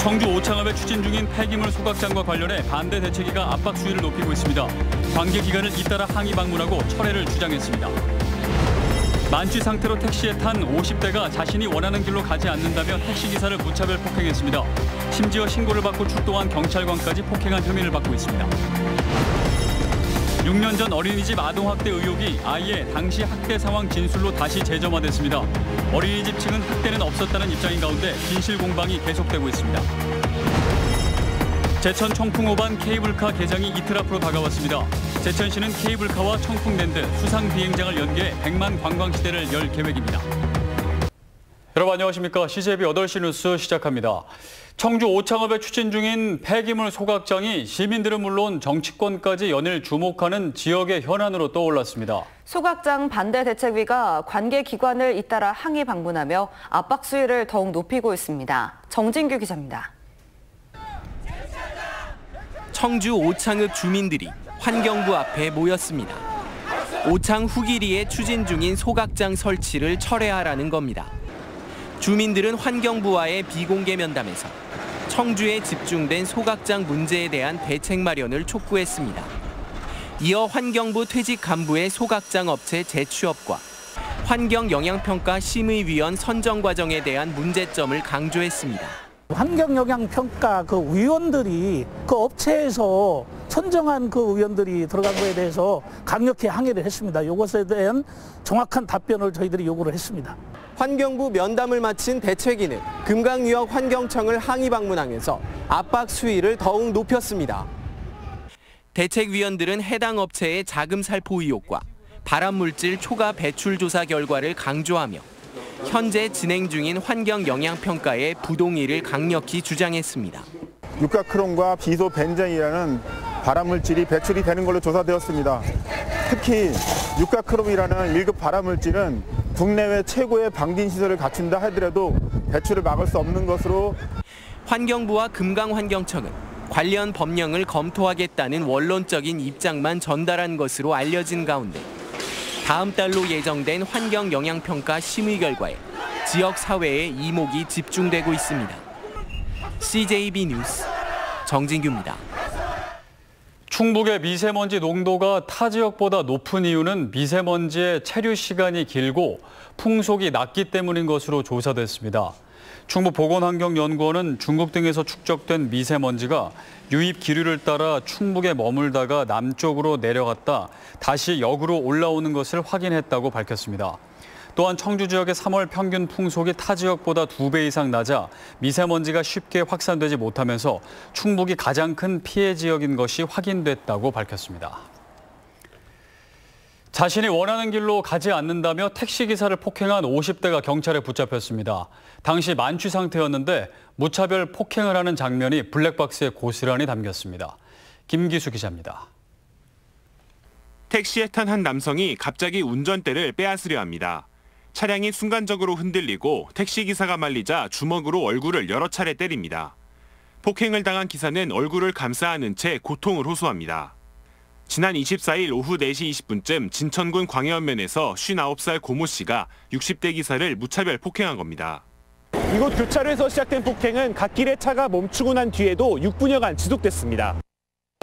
청주 오창읍에 추진 중인 폐기물 소각장과 관련해 반대 대책위가 압박 수위를 높이고 있습니다. 관계 기관을 잇따라 항의 방문하고 철회를 주장했습니다. 만취 상태로 택시에 탄 50대가 자신이 원하는 길로 가지 않는다며 택시기사를 무차별 폭행했습니다. 심지어 신고를 받고 출동한 경찰관까지 폭행한 혐의를 받고 있습니다. 6년 전 어린이집 아동학대 의혹이 아이의 당시 학대 상황 진술로 다시 재점화됐습니다. 어린이집 측은 학대는 없었다는 입장인 가운데 진실 공방이 계속되고 있습니다. 제천 청풍호반 케이블카 개장이 이틀 앞으로 다가왔습니다. 제천시는 케이블카와 청풍랜드, 수상 비행장을 연계해 100만 관광시대를 열 계획입니다. 여러분 안녕하십니까. CJB 8시 뉴스 시작합니다. 청주 오창읍에 추진 중인 폐기물 소각장이 시민들은 물론 정치권까지 연일 주목하는 지역의 현안으로 떠올랐습니다. 소각장 반대 대책위가 관계 기관을 잇따라 항의 방문하며 압박 수위를 더욱 높이고 있습니다. 정진규 기자입니다. 청주 오창읍 주민들이 환경부 앞에 모였습니다. 오창 후기리에 추진 중인 소각장 설치를 철회하라는 겁니다. 주민들은 환경부와의 비공개 면담에서 청주에 집중된 소각장 문제에 대한 대책 마련을 촉구했습니다. 이어 환경부 퇴직 간부의 소각장 업체 재취업과 환경영향평가 심의위원 선정 과정에 대한 문제점을 강조했습니다. 환경영향평가 위원들이 업체에서 선정한 의원들이 들어간 거에 대해서 강력히 항의를 했습니다. 이것에 대한 정확한 답변을 저희들이 요구를 했습니다. 환경부 면담을 마친 대책위는 금강유역 환경청을 항의 방문하면서 압박 수위를 더욱 높였습니다. 대책위원들은 해당 업체의 자금 살포 의혹과 발암물질 초과 배출 조사 결과를 강조하며 현재 진행 중인 환경영향평가의 부동의를 강력히 주장했습니다. 육가크론과 비소벤젠이라는 발암물질이 배출이 되는 걸로 조사되었습니다. 특히 육가크롬이라는 1급 발암물질은 국내외 최고의 방진시설을 갖춘다 하더라도 배출을 막을 수 없는 것으로 환경부와 금강환경청은 관련 법령을 검토하겠다는 원론적인 입장만 전달한 것으로 알려진 가운데 다음 달로 예정된 환경영향평가 심의 결과에 지역 사회의 이목이 집중되고 있습니다. CJB 뉴스 정진규입니다. 충북의 미세먼지 농도가 타 지역보다 높은 이유는 미세먼지의 체류 시간이 길고 풍속이 낮기 때문인 것으로 조사됐습니다. 충북보건환경연구원은 중국 등에서 축적된 미세먼지가 유입 기류를 따라 충북에 머물다가 남쪽으로 내려갔다 다시 역으로 올라오는 것을 확인했다고 밝혔습니다. 또한 청주 지역의 3월 평균 풍속이 타 지역보다 2배 이상 낮아 미세먼지가 쉽게 확산되지 못하면서 충북이 가장 큰 피해 지역인 것이 확인됐다고 밝혔습니다. 자신이 원하는 길로 가지 않는다며 택시기사를 폭행한 50대가 경찰에 붙잡혔습니다. 당시 만취 상태였는데 무차별 폭행을 하는 장면이 블랙박스에 고스란히 담겼습니다. 김기수 기자입니다. 택시에 탄 한 남성이 갑자기 운전대를 빼앗으려 합니다. 차량이 순간적으로 흔들리고 택시기사가 말리자 주먹으로 얼굴을 여러 차례 때립니다. 폭행을 당한 기사는 얼굴을 감싸 안은 채 고통을 호소합니다. 지난 24일 오후 4시 20분쯤 진천군 광해안면에서 59살 고모 씨가 60대 기사를 무차별 폭행한 겁니다. 이곳 교차로에서 시작된 폭행은 갓길에 차가 멈추고 난 뒤에도 6분여간 지속됐습니다.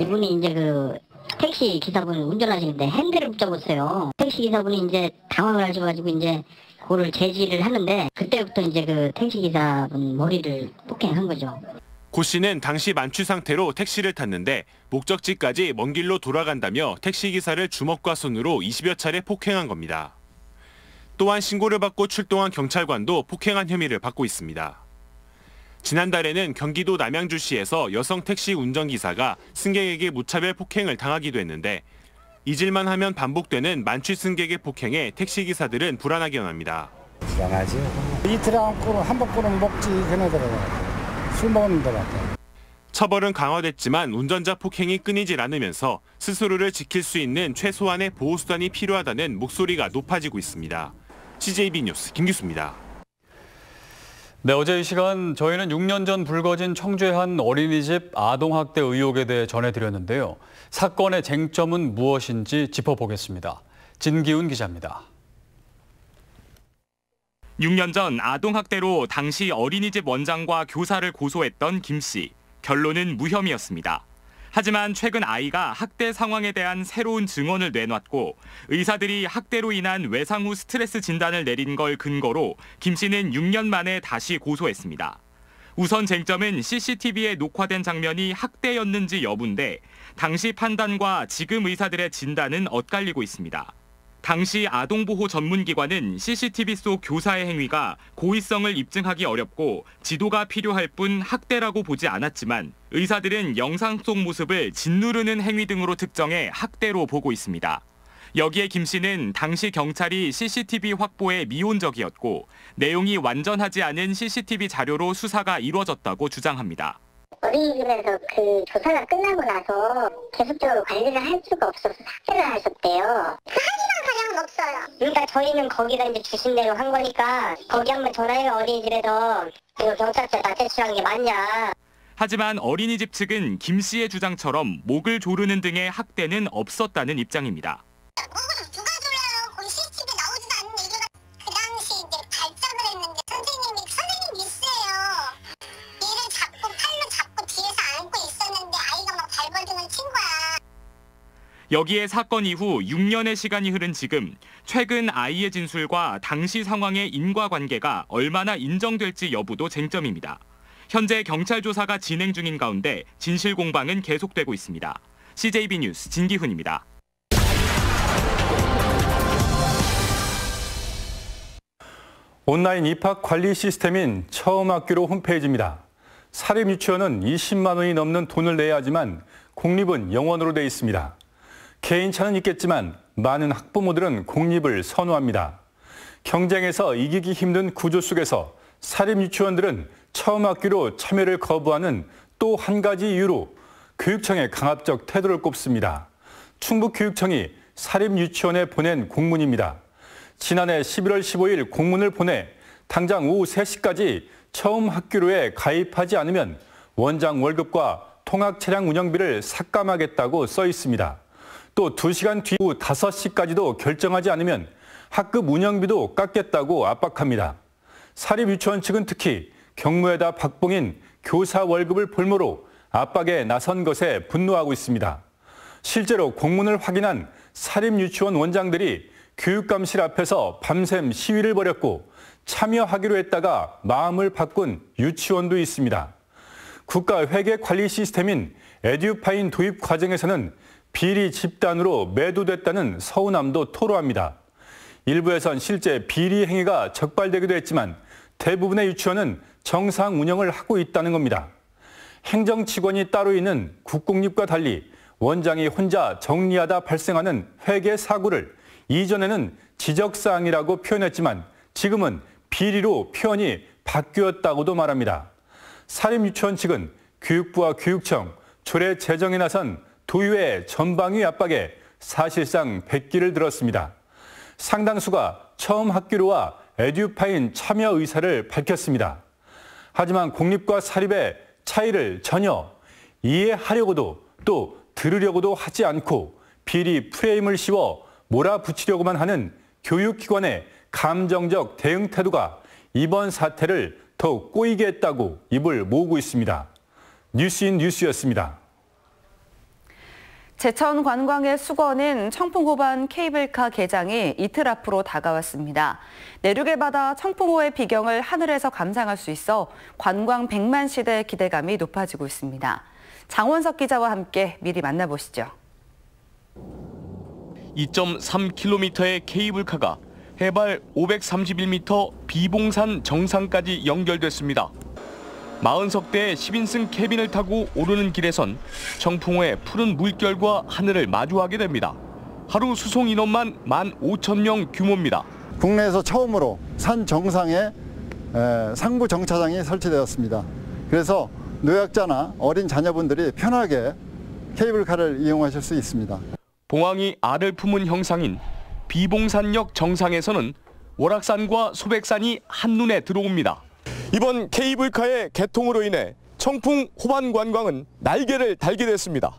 이분이 이제 택시 기사분 운전하시는데 핸들을 붙잡았어요. 택시 기사분이 이제 당황을 하셔가지고 이제 그거를 제지를 하는데 그때부터 이제 택시 기사분 머리를 폭행한 거죠. 고 씨는 당시 만취 상태로 택시를 탔는데 목적지까지 먼 길로 돌아간다며 택시기사를 주먹과 손으로 20여 차례 폭행한 겁니다. 또한 신고를 받고 출동한 경찰관도 폭행한 혐의를 받고 있습니다. 지난달에는 경기도 남양주시에서 여성 택시 운전기사가 승객에게 무차별 폭행을 당하기도 했는데 잊을만 하면 반복되는 만취 승객의 폭행에 택시기사들은 불안하게 합니다. 불안하지. 이틀에 한 번꼴은 먹지 걔네들은. 술 먹는 데 같아. 처벌은 강화됐지만 운전자 폭행이 끊이질 않으면서 스스로를 지킬 수 있는 최소한의 보호수단이 필요하다는 목소리가 높아지고 있습니다. CJB 뉴스 김기수입니다. 네, 어제 이 시간 저희는 6년 전 불거진 청주의 한 어린이집 아동학대 의혹에 대해 전해드렸는데요. 사건의 쟁점은 무엇인지 짚어보겠습니다. 진기훈 기자입니다. 6년 전 아동학대로 당시 어린이집 원장과 교사를 고소했던 김 씨. 결론은 무혐의였습니다. 하지만 최근 아이가 학대 상황에 대한 새로운 증언을 내놨고 의사들이 학대로 인한 외상 후 스트레스 진단을 내린 걸 근거로 김 씨는 6년 만에 다시 고소했습니다. 우선 쟁점은 CCTV에 녹화된 장면이 학대였는지 여부인데 당시 판단과 지금 의사들의 진단은 엇갈리고 있습니다. 당시 아동보호 전문기관은 CCTV 속 교사의 행위가 고의성을 입증하기 어렵고 지도가 필요할 뿐 학대라고 보지 않았지만 의사들은 영상 속 모습을 짓누르는 행위 등으로 특정해 학대로 보고 있습니다. 여기에 김 씨는 당시 경찰이 CCTV 확보에 미온적이었고 내용이 완전하지 않은 CCTV 자료로 수사가 이루어졌다고 주장합니다. 어린이집에서 그 조사가 끝나고 나서 계속적으로 관리를 할 수가 없어서 삭제를 하셨대요. 확인한 사람은 없어요. 그러니까 저희는 거기다 이제 주신 대로 한 거니까 거기 한번 전화해요. 어린이집에서 이거 경찰서 다 제출한 게 맞냐. 하지만 어린이집 측은 김 씨의 주장처럼 목을 조르는 등의 학대는 없었다는 입장입니다. 목을 누가 졸라요? 거기 CCTV 나오지도 않는 얘기가 그 당시 이제 발작을 했는데 선생님 미스예요. 얘를 잡고 팔로 잡고 뒤에서 안고 있었는데 아이가 막 발버둥을 친 거야. 여기에 사건 이후 6년의 시간이 흐른 지금 최근 아이의 진술과 당시 상황의 인과관계가 얼마나 인정될지 여부도 쟁점입니다. 현재 경찰 조사가 진행 중인 가운데 진실 공방은 계속되고 있습니다. CJB 뉴스 진기훈입니다. 온라인 입학 관리 시스템인 처음학교로 홈페이지입니다. 사립유치원은 20만 원이 넘는 돈을 내야 하지만 공립은 0원으로 돼 있습니다. 개인차는 있겠지만 많은 학부모들은 공립을 선호합니다. 경쟁에서 이기기 힘든 구조 속에서 사립유치원들은 처음학교로 참여를 거부하는 또 한 가지 이유로 교육청의 강압적 태도를 꼽습니다. 충북교육청이 사립유치원에 보낸 공문입니다. 지난해 11월 15일 공문을 보내 당장 오후 3시까지 처음 학교로에 가입하지 않으면 원장 월급과 통학 차량 운영비를 삭감하겠다고 써 있습니다. 또 2시간 뒤 오후 5시까지도 결정하지 않으면 학급 운영비도 깎겠다고 압박합니다. 사립유치원 측은 특히 경무에다 박봉인 교사 월급을 볼모로 압박에 나선 것에 분노하고 있습니다. 실제로 공문을 확인한 사립유치원 원장들이 교육감실 앞에서 밤샘 시위를 벌였고 참여하기로 했다가 마음을 바꾼 유치원도 있습니다. 국가회계 관리 시스템인 에듀파인 도입 과정에서는 비리 집단으로 매도됐다는 서운함도 토로합니다. 일부에선 실제 비리 행위가 적발되기도 했지만 대부분의 유치원은 정상 운영을 하고 있다는 겁니다. 행정 직원이 따로 있는 국공립과 달리 원장이 혼자 정리하다 발생하는 회계 사고를 이전에는 지적사항이라고 표현했지만 지금은 비리로 표현이 바뀌었다고도 말합니다. 사립유치원 측은 교육부와 교육청, 조례 제정에 나선 도의회 전방위 압박에 사실상 백기를 들었습니다. 상당수가 처음 학교로와 에듀파인 참여 의사를 밝혔습니다. 하지만 공립과 사립의 차이를 전혀 이해하려고도 또 들으려고도 하지 않고 비리 프레임을 씌워 몰아붙이려고만 하는 교육기관의 감정적 대응 태도가 이번 사태를 더욱 꼬이게 했다고 입을 모으고 있습니다. 뉴스인 뉴스였습니다. 제천 관광의 수건인 청풍호반 케이블카 개장이 이틀 앞으로 다가왔습니다. 내륙의 바다 청풍호의 비경을 하늘에서 감상할 수 있어 관광 100만 시대의 기대감이 높아지고 있습니다. 장원석 기자와 함께 미리 만나보시죠. 2.3km의 케이블카가 해발 531m 비봉산 정상까지 연결됐습니다. 40석대의 10인승 캐빈을 타고 오르는 길에선 청풍호의 푸른 물결과 하늘을 마주하게 됩니다. 하루 수송 인원만 15,000명 규모입니다. 국내에서 처음으로 산 정상에 상부 정차장이 설치되었습니다. 그래서 노약자나 어린 자녀분들이 편하게 케이블카를 이용하실 수 있습니다. 봉황이 알을 품은 형상인 비봉산역 정상에서는 월악산과 소백산이 한눈에 들어옵니다. 이번 케이블카의 개통으로 인해 청풍 호반 관광은 날개를 달게 됐습니다.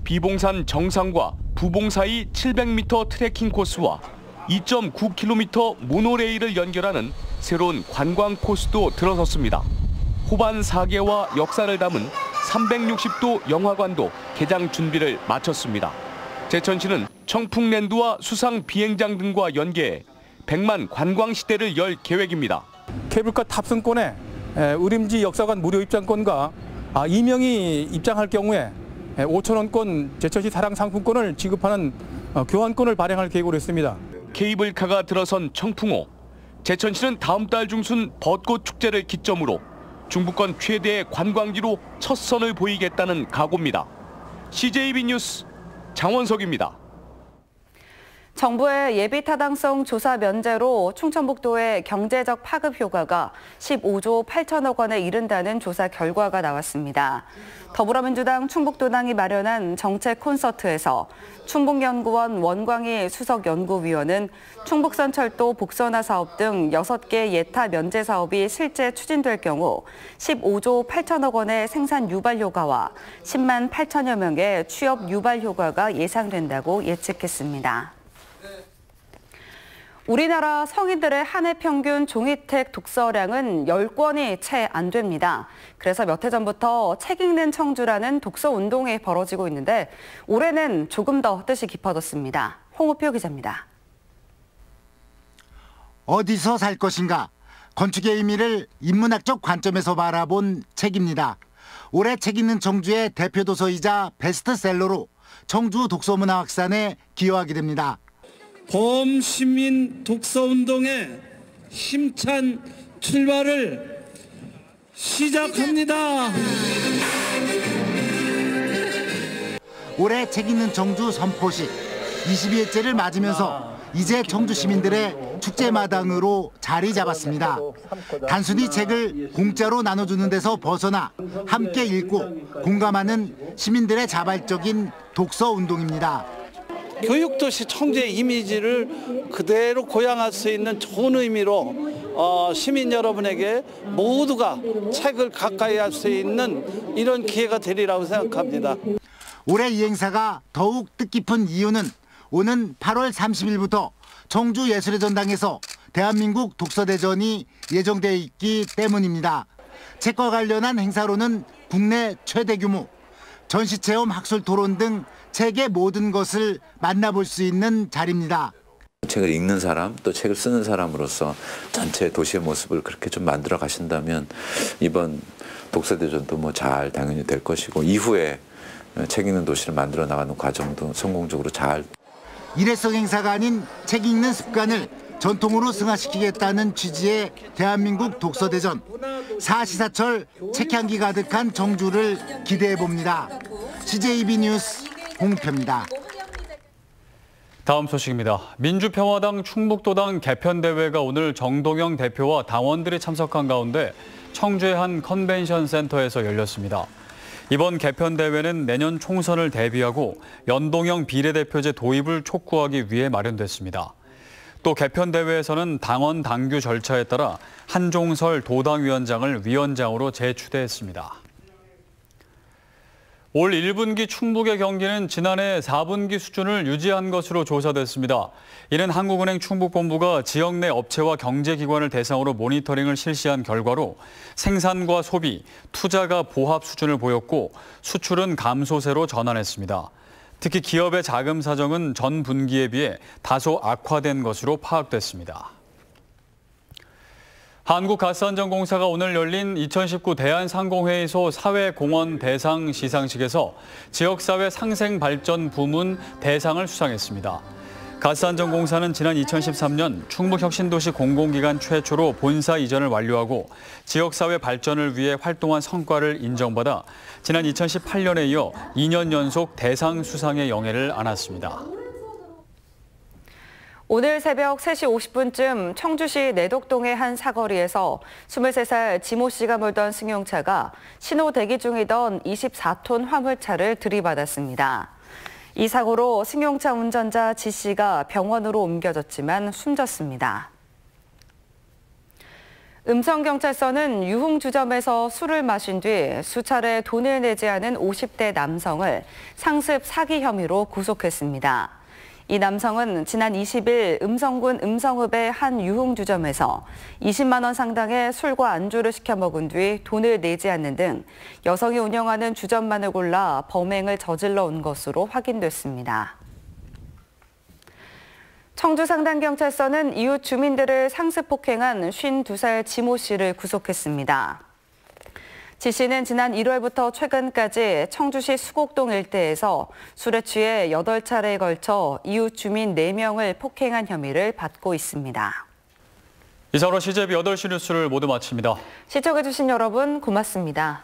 비봉산 정상과 부봉 사이 700m 트레킹 코스와 2.9km 모노레일을 연결하는 새로운 관광 코스도 들어섰습니다. 호반 4개와 역사를 담은 360도 영화관도 개장 준비를 마쳤습니다. 제천시는 청풍랜드와 수상 비행장 등과 연계해 100만 관광 시대를 열 계획입니다. 케이블카 탑승권에 우림지 역사관 무료 입장권과 2명이 입장할 경우에 5,000원권 제천시 사랑 상품권을 지급하는 교환권을 발행할 계획으로 했습니다. 케이블카가 들어선 청풍호. 제천시는 다음 달 중순 벚꽃 축제를 기점으로 중부권 최대의 관광지로 첫 선을 보이겠다는 각오입니다. CJB 뉴스 장원석입니다. 정부의 예비타당성 조사 면제로 충청북도의 경제적 파급 효과가 15조 8천억 원에 이른다는 조사 결과가 나왔습니다. 더불어민주당 충북도당이 마련한 정책 콘서트에서 충북연구원 원광희 수석연구위원은 충북선철도 복선화 사업 등 6개 예타 면제 사업이 실제 추진될 경우 15조 8천억 원의 생산 유발 효과와 10만 8천여 명의 취업 유발 효과가 예상된다고 예측했습니다. 우리나라 성인들의 한 해 평균 종이책 독서량은 10권이 채 안 됩니다. 그래서 몇 해 전부터 책 읽는 청주라는 독서 운동이 벌어지고 있는데 올해는 조금 더 뜻이 깊어졌습니다. 홍우표 기자입니다. 어디서 살 것인가? 건축의 의미를 인문학적 관점에서 바라본 책입니다. 올해 책 읽는 청주의 대표 도서이자 베스트셀러로 청주 독서문화 확산에 기여하게 됩니다. 범시민 독서운동의 힘찬 출발을 시작합니다. 올해 책 읽는 청주 선포식 22회째를 맞으면서 이제 청주 시민들의 축제마당으로 자리 잡았습니다. 단순히 책을 공짜로 나눠주는 데서 벗어나 함께 읽고 공감하는 시민들의 자발적인 독서 운동입니다. 교육도시 청주의 이미지를 그대로 고양할 수 있는 좋은 의미로 시민 여러분에게 모두가 책을 가까이 할 수 있는 이런 기회가 되리라고 생각합니다. 올해 이 행사가 더욱 뜻깊은 이유는 오는 8월 30일부터 청주예술의 전당에서 대한민국 독서대전이 예정되어 있기 때문입니다. 책과 관련한 행사로는 국내 최대 규모, 전시체험 학술 토론 등 책의 모든 것을 만나볼 수 있는 자리입니다. 책을 읽는 사람 또 책을 쓰는 사람으로서 전체 도시의 모습을 그렇게 좀 만들어 가신다면 이번 독서대전도 뭐 잘 당연히 될 것이고 이후에 책 읽는 도시를 만들어 나가는 과정도 성공적으로 잘. 일회성 행사가 아닌 책 읽는 습관을 전통으로 승화시키겠다는 취지의 대한민국 독서대전. 사시사철 책향기 가득한 청주를 기대해 봅니다. CJB 뉴스 홍표입니다. 다음 소식입니다. 민주평화당 충북도당 개편대회가 오늘 정동영 대표와 당원들이 참석한 가운데 청주의 한 컨벤션 센터에서 열렸습니다. 이번 개편대회는 내년 총선을 대비하고 연동형 비례대표제 도입을 촉구하기 위해 마련됐습니다. 또 개편대회에서는 당원 당규 절차에 따라 한종설 도당위원장을 위원장으로 재추대했습니다. 올 1분기 충북의 경기는 지난해 4분기 수준을 유지한 것으로 조사됐습니다. 이는 한국은행 충북본부가 지역 내 업체와 경제기관을 대상으로 모니터링을 실시한 결과로 생산과 소비, 투자가 보합 수준을 보였고 수출은 감소세로 전환했습니다. 특히 기업의 자금 사정은 전 분기에 비해 다소 악화된 것으로 파악됐습니다. 한국가스안전공사가 오늘 열린 2019 대한상공회의소 사회공헌 대상 시상식에서 지역사회 상생발전 부문 대상을 수상했습니다. 가스안전공사는 지난 2013년 충북혁신도시 공공기관 최초로 본사 이전을 완료하고 지역사회 발전을 위해 활동한 성과를 인정받아 지난 2018년에 이어 2년 연속 대상 수상의 영예를 안았습니다. 오늘 새벽 3시 50분쯤 청주시 내덕동의 한 사거리에서 23살 지모 씨가 몰던 승용차가 신호 대기 중이던 24톤 화물차를 들이받았습니다. 이 사고로 승용차 운전자 지 씨가 병원으로 옮겨졌지만 숨졌습니다. 음성경찰서는 유흥주점에서 술을 마신 뒤 수차례 돈을 내지 않은 50대 남성을 상습 사기 혐의로 구속했습니다. 이 남성은 지난 20일 음성군 음성읍의 한 유흥주점에서 20만 원 상당의 술과 안주를 시켜 먹은 뒤 돈을 내지 않는 등 여성이 운영하는 주점만을 골라 범행을 저질러 온 것으로 확인됐습니다. 청주 상당경찰서는 이웃 주민들을 상습 폭행한 52살 지모 씨를 구속했습니다. 지 씨는 지난 1월부터 최근까지 청주시 수곡동 일대에서 술에 취해 8차례에 걸쳐 이웃 주민 4명을 폭행한 혐의를 받고 있습니다. 이상으로 CJB 8시 뉴스를 모두 마칩니다. 시청해주신 여러분 고맙습니다.